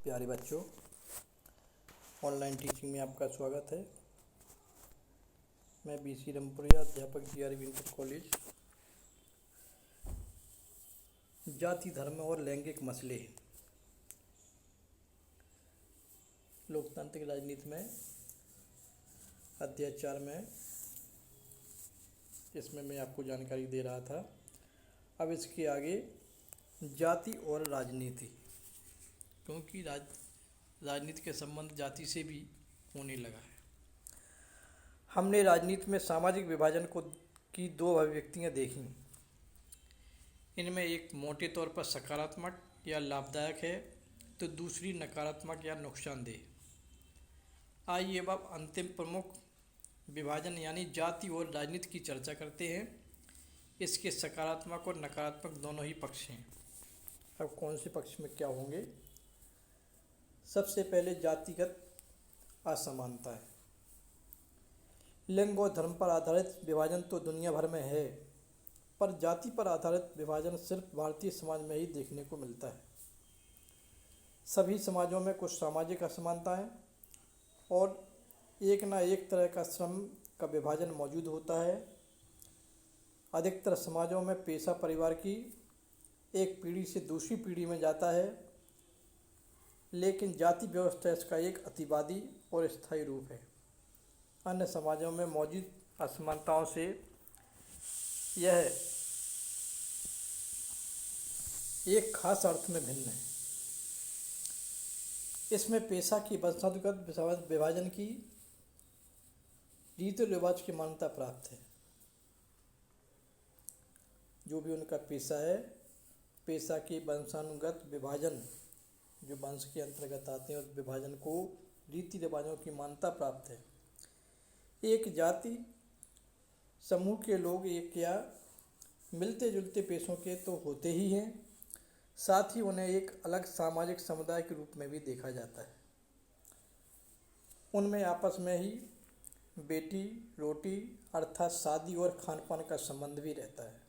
प्यारे बच्चों, online teaching में आपका स्वागत है। मैं BC रमपुरिया, अध्यापक GRV इंटर कॉलेज। जाति, धर्म और लैंगिक मसले लोकतांत्रिक राजनीति में अध्याय 4 में इसमें मैं आपको जानकारी दे रहा था। अब इसके आगे जाति और राजनीति, क्योंकि राजनीति के संबंध जाति से भी होने लगा है। हमने राजनीति में सामाजिक विभाजन की दो अभिव्यक्तियाँ देखी। इनमें एक मोटे तौर पर सकारात्मक या लाभदायक है, तो दूसरी नकारात्मक या नुकसानदेह। आइए अब अंतिम प्रमुख विभाजन यानी जाति और राजनीति की चर्चा करते हैं। इसके सकारात्मक और नकारात्मक दोनों ही पक्ष हैं। अब कौन से पक्ष में क्या होंगे? सबसे पहले जातिगत असमानता है। लिंग और धर्म पर आधारित विभाजन तो दुनिया भर में है, पर जाति पर आधारित विभाजन सिर्फ भारतीय समाज में ही देखने को मिलता है। सभी समाजों में कुछ सामाजिक असमानताएं और एक न एक तरह का श्रम का विभाजन मौजूद होता है। अधिकतर समाजों में पेशा परिवार की एक पीढ़ी से दूसरी पीढ़ी में जाता है, लेकिन जाति व्यवस्था इसका एक अतिवादी और स्थायी रूप है। अन्य समाजों में मौजूद असमानताओं से यह एक खास अर्थ में भिन्न है। इसमें पेशा की वंशानुगत विभाजन की रीति रिवाज की मान्यता प्राप्त है। जो भी उनका पेशा है, पेशा के वंशानुगत विभाजन, जो वंश के अंतर्गत आते हैं, उस विभाजन को रीति रिवाजों की मान्यता प्राप्त है। एक जाति समूह के लोग एक या मिलते जुलते पेशों के तो होते ही हैं, साथ ही उन्हें एक अलग सामाजिक समुदाय के रूप में भी देखा जाता है। उनमें आपस में ही बेटी रोटी अर्थात शादी और खान पान का संबंध भी रहता है।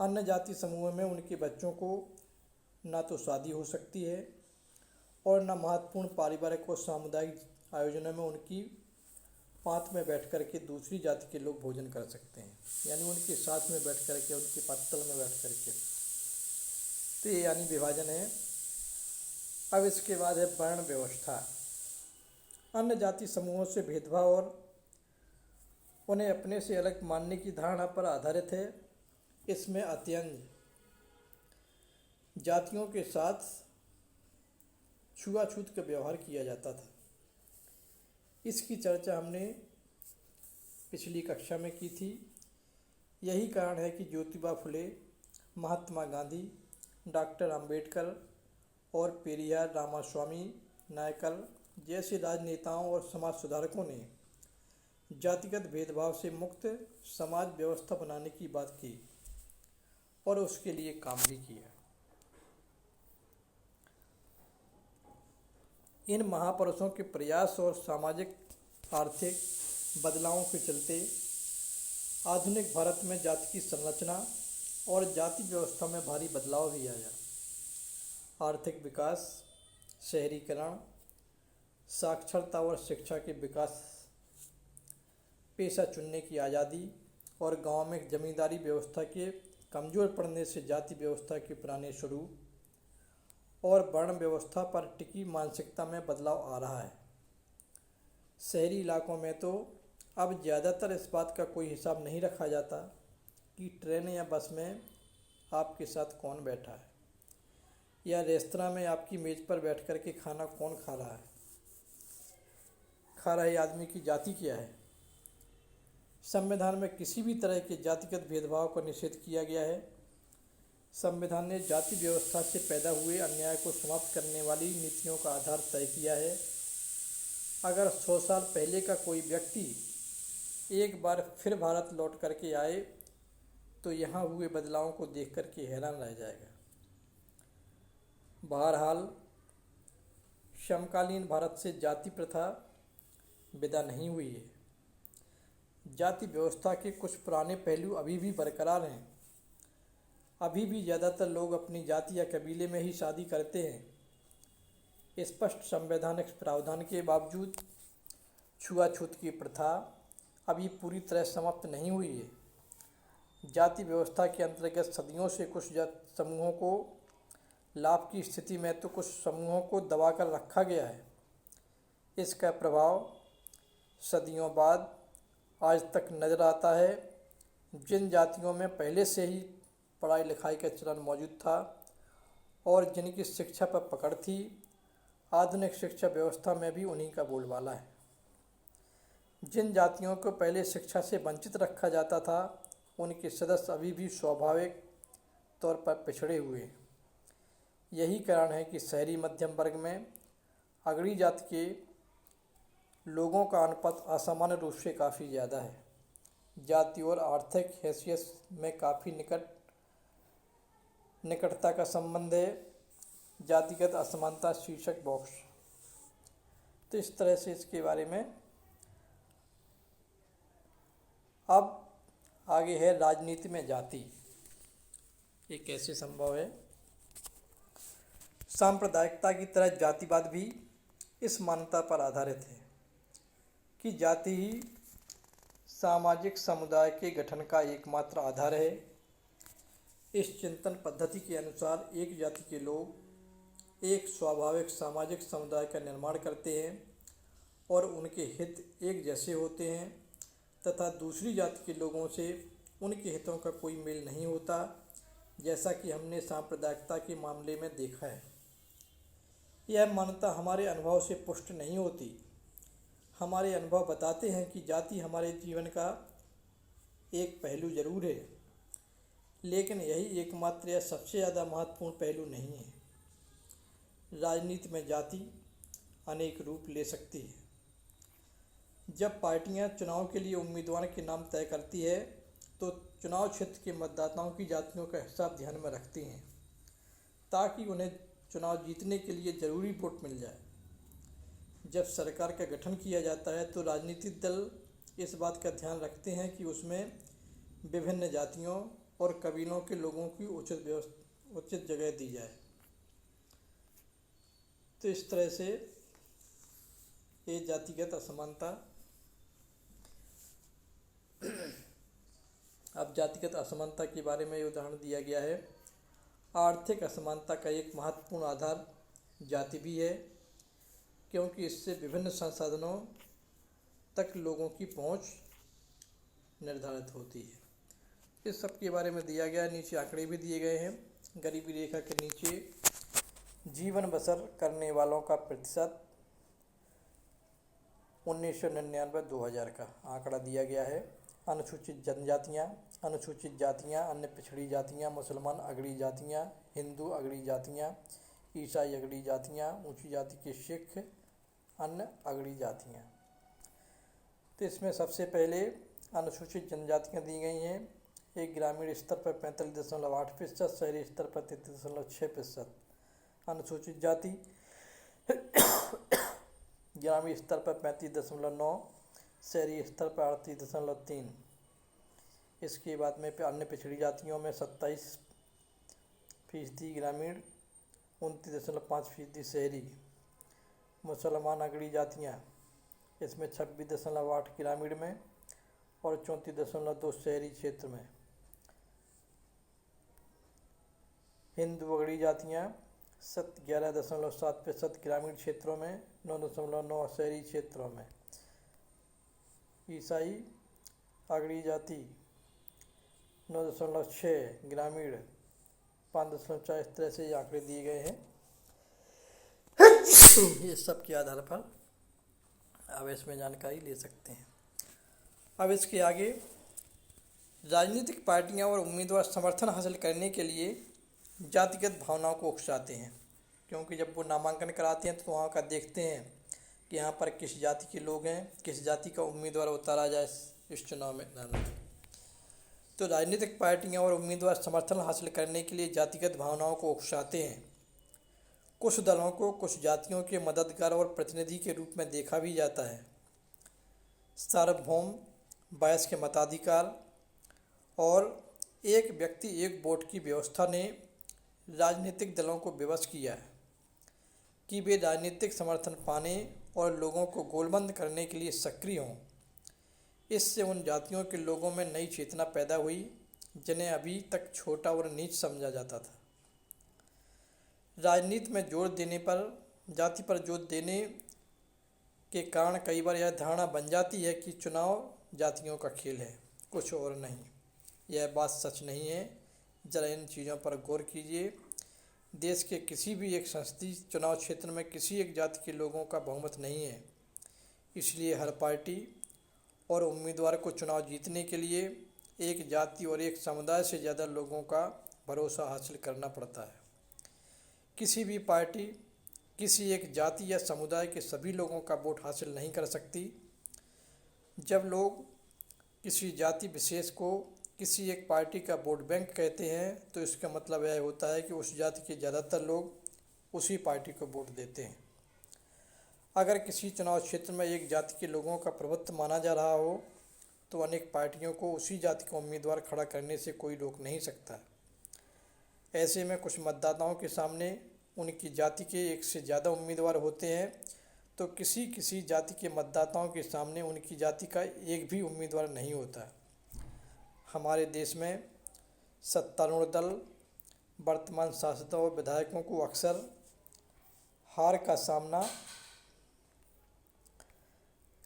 अन्य जाति समूह में उनके बच्चों को ना तो शादी हो सकती है और न महत्वपूर्ण पारिवारिक और सामुदायिक आयोजनों में उनकी पांत में बैठ कर के दूसरी जाति के लोग भोजन कर सकते हैं, यानी उनके साथ में बैठ कर के, उनके पत्तल में बैठ कर के। तो ये यानी विभाजन है। अब इसके बाद है वर्ण व्यवस्था। अन्य जाति समूहों से भेदभाव और उन्हें अपने से अलग मानने की धारणा पर आधारित है। इसमें अत्यंत जातियों के साथ छुआछूत का व्यवहार किया जाता था। इसकी चर्चा हमने पिछली कक्षा में की थी। यही कारण है कि ज्योतिबा फुले, महात्मा गांधी, डॉक्टर अंबेडकर और पेरियार रामास्वामी नायकर जैसे राजनेताओं और समाज सुधारकों ने जातिगत भेदभाव से मुक्त समाज व्यवस्था बनाने की बात की और उसके लिए काम भी किया। इन महापुरुषों के प्रयास और सामाजिक आर्थिक बदलावों के चलते आधुनिक भारत में जाति की संरचना और जाति व्यवस्था में भारी बदलाव भी आया। आर्थिक विकास, शहरीकरण, साक्षरता और शिक्षा के विकास, पेशा चुनने की आज़ादी और गांव में जमींदारी व्यवस्था के कमज़ोर पड़ने से जाति व्यवस्था के पुराने स्वरूप और वर्ण व्यवस्था पर टिकी मानसिकता में बदलाव आ रहा है। शहरी इलाकों में तो अब ज़्यादातर इस बात का कोई हिसाब नहीं रखा जाता कि ट्रेन या बस में आपके साथ कौन बैठा है, या रेस्तरां में आपकी मेज़ पर बैठ कर के खाना कौन खा रहा है। खा रहे आदमी की जाति क्या है। संविधान में किसी भी तरह के जातिगत भेदभाव का निषेध किया गया है। संविधान ने जाति व्यवस्था से पैदा हुए अन्याय को समाप्त करने वाली नीतियों का आधार तय किया है। अगर 100 साल पहले का कोई व्यक्ति एक बार फिर भारत लौट करके आए तो यहाँ हुए बदलावों को देख कर के हैरान रह जाएगा। बहरहाल समकालीन भारत से जाति प्रथा विदा नहीं हुई है। जाति व्यवस्था के कुछ पुराने पहलू अभी भी बरकरार हैं। अभी भी ज़्यादातर लोग अपनी जाति या कबीले में ही शादी करते हैं। स्पष्ट संवैधानिक प्रावधान के बावजूद छुआछूत की प्रथा अभी पूरी तरह समाप्त नहीं हुई है। जाति व्यवस्था के अंतर्गत सदियों से कुछ समूहों को लाभ की स्थिति में तो कुछ समूहों को दबाकर रखा गया है। इसका प्रभाव सदियों बाद आज तक नजर आता है। जिन जातियों में पहले से ही पढ़ाई लिखाई का चलन मौजूद था और जिनकी शिक्षा पर पकड़ थी, आधुनिक शिक्षा व्यवस्था में भी उन्हीं का बोलबाला है। जिन जातियों को पहले शिक्षा से वंचित रखा जाता था, उनके सदस्य अभी भी स्वाभाविक तौर पर पिछड़े हुए हैं। यही कारण है कि शहरी मध्यम वर्ग में अगड़ी जाति के लोगों का अनुपात असामान्य रूप से काफ़ी ज़्यादा है। जाति और आर्थिक हैसियत में काफ़ी निकटता का संबंध है। जातिगत असमानता शीर्षक बॉक्स। तो इस तरह से इसके बारे में अब आगे है राजनीति में जाति। ये कैसे संभव है? सांप्रदायिकता की तरह जातिवाद भी इस मान्यता पर आधारित है कि जाति ही सामाजिक समुदाय के गठन का एकमात्र आधार है। इस चिंतन पद्धति के अनुसार एक जाति के लोग एक स्वाभाविक सामाजिक समुदाय का निर्माण करते हैं और उनके हित एक जैसे होते हैं तथा दूसरी जाति के लोगों से उनके हितों का कोई मेल नहीं होता, जैसा कि हमने सांप्रदायिकता के मामले में देखा है। यह मान्यता हमारे अनुभव से पुष्ट नहीं होती। हमारे अनुभव बताते हैं कि जाति हमारे जीवन का एक पहलू जरूर है, लेकिन यही एकमात्र या सबसे ज़्यादा महत्वपूर्ण पहलू नहीं है। राजनीति में जाति अनेक रूप ले सकती है। जब पार्टियां चुनाव के लिए उम्मीदवार के नाम तय करती है तो चुनाव क्षेत्र के मतदाताओं की जातियों का हिसाब ध्यान में रखती हैं ताकि उन्हें चुनाव जीतने के लिए ज़रूरी वोट मिल जाए। जब सरकार का गठन किया जाता है तो राजनीतिक दल इस बात का ध्यान रखते हैं कि उसमें विभिन्न जातियों और कबीलों के लोगों की उचित जगह दी जाए। तो इस तरह से ये जातिगत असमानता। अब जातिगत असमानता के बारे में उदाहरण दिया गया है। आर्थिक असमानता का एक महत्वपूर्ण आधार जाति भी है, क्योंकि इससे विभिन्न संसाधनों तक लोगों की पहुंच निर्धारित होती है। इस सब के बारे में दिया गया। नीचे आंकड़े भी दिए गए हैं। गरीबी रेखा के नीचे जीवन बसर करने वालों का प्रतिशत 1999-2000 का आंकड़ा दिया गया है। अनुसूचित जनजातियाँ, अनुसूचित जातियाँ, अन्य पिछड़ी जातियाँ, मुसलमान अगड़ी जातियाँ, हिंदू अगड़ी जातियाँ, ईसाई अगड़ी जातियाँ, ऊंची जाति के सिख, अन्य अगड़ी जातियाँ। तो इसमें सबसे पहले अनुसूचित जनजातियाँ दी गई हैं। एक ग्रामीण स्तर पर 45.8%, शहरी स्तर पर 33.6%। अनुसूचित जाति ग्रामीण स्तर पर 35.9, शहरी स्तर पर 38.3। इसके बाद में अन्य पिछड़ी जातियों में 27% ग्रामीण, 29.5% शहरी। मुसलमान अगड़ी जातियाँ इसमें 26.8 ग्रामीण में और 34.2 शहरी क्षेत्र में। हिंदू अगड़ी जातियाँ 11.7% ग्रामीण क्षेत्रों में, 9.9 शहरी क्षेत्रों में। ईसाई अगड़ी जाति 9.6 ग्रामीण, 5.4। इस तरह से आंकड़े दिए गए हैं। ये सब के आधार पर अब इसमें जानकारी ले सकते हैं। अब इसके आगे राजनीतिक पार्टियां और उम्मीदवार समर्थन हासिल करने के लिए जातिगत भावनाओं को उकसाते हैं, क्योंकि जब वो नामांकन कराते हैं तो वहाँ का देखते हैं कि यहाँ पर किस जाति के लोग हैं, किस जाति का उम्मीदवार उतारा जाए इस चुनाव में। तो राजनीतिक पार्टियां और उम्मीदवार समर्थन हासिल करने के लिए जातिगत भावनाओं को उकसाते हैं। कुछ दलों को कुछ जातियों के मददगार और प्रतिनिधि के रूप में देखा भी जाता है। सार्वभौम बायस के मताधिकार और एक व्यक्ति एक वोट की व्यवस्था ने राजनीतिक दलों को विवश किया है। कि वे राजनीतिक समर्थन पाने और लोगों को गोलबंद करने के लिए सक्रिय हों। इससे उन जातियों के लोगों में नई चेतना पैदा हुई जिन्हें अभी तक छोटा और नीच समझा जाता था। राजनीति में जाति पर जोर देने के कारण कई बार यह धारणा बन जाती है कि चुनाव जातियों का खेल है, कुछ और नहीं। यह बात सच नहीं है। जरा इन चीज़ों पर गौर कीजिए। देश के किसी भी एक संसदीय चुनाव क्षेत्र में किसी एक जाति के लोगों का बहुमत नहीं है। इसलिए हर पार्टी और उम्मीदवार को चुनाव जीतने के लिए एक जाति और एक समुदाय से ज़्यादा लोगों का भरोसा हासिल करना पड़ता है। किसी भी पार्टी किसी एक जाति या समुदाय के सभी लोगों का वोट हासिल नहीं कर सकती। जब लोग किसी जाति विशेष को किसी एक पार्टी का वोट बैंक कहते हैं तो इसका मतलब यह होता है कि उस जाति के ज़्यादातर लोग उसी पार्टी को वोट देते हैं। अगर किसी चुनाव क्षेत्र में एक जाति के लोगों का प्रभुत्व माना जा रहा हो तो अनेक पार्टियों को उसी जाति का उम्मीदवार खड़ा करने से कोई रोक नहीं सकता। ऐसे में कुछ मतदाताओं के सामने उनकी जाति के एक से ज़्यादा उम्मीदवार होते हैं तो किसी जाति के मतदाताओं के सामने उनकी जाति का एक भी उम्मीदवार नहीं होता। हमारे देश में सत्तारूढ़ दल वर्तमान सांसदों और विधायकों को अक्सर हार का सामना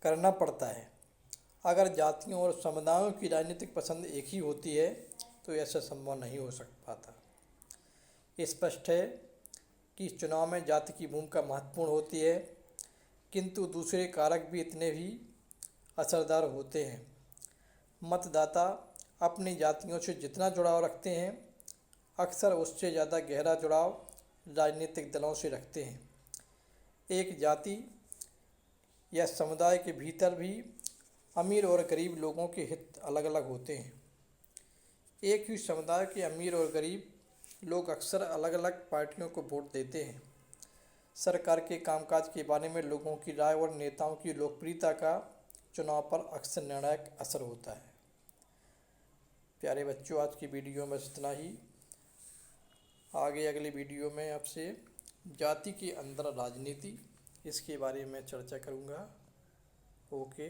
करना पड़ता है। अगर जातियों और समुदायों की राजनीतिक पसंद एक ही होती है तो ऐसा संभव नहीं हो पाता। स्पष्ट है कि चुनाव में जाति की भूमिका महत्वपूर्ण होती है, किंतु दूसरे कारक भी इतने ही असरदार होते हैं। मतदाता अपनी जातियों से जितना जुड़ाव रखते हैं, अक्सर उससे ज़्यादा गहरा जुड़ाव राजनीतिक दलों से रखते हैं। एक जाति या समुदाय के भीतर भी अमीर और गरीब लोगों के हित अलग अलग होते हैं। एक ही समुदाय के अमीर और गरीब लोग अक्सर अलग अलग पार्टियों को वोट देते हैं। सरकार के कामकाज के बारे में लोगों की राय और नेताओं की लोकप्रियता का चुनाव पर अक्सर निर्णायक असर होता है। प्यारे बच्चों, आज की वीडियो में इतना ही। आगे अगली वीडियो में आपसे जाति के अंदर राजनीति इसके बारे में चर्चा करूँगा। ओके।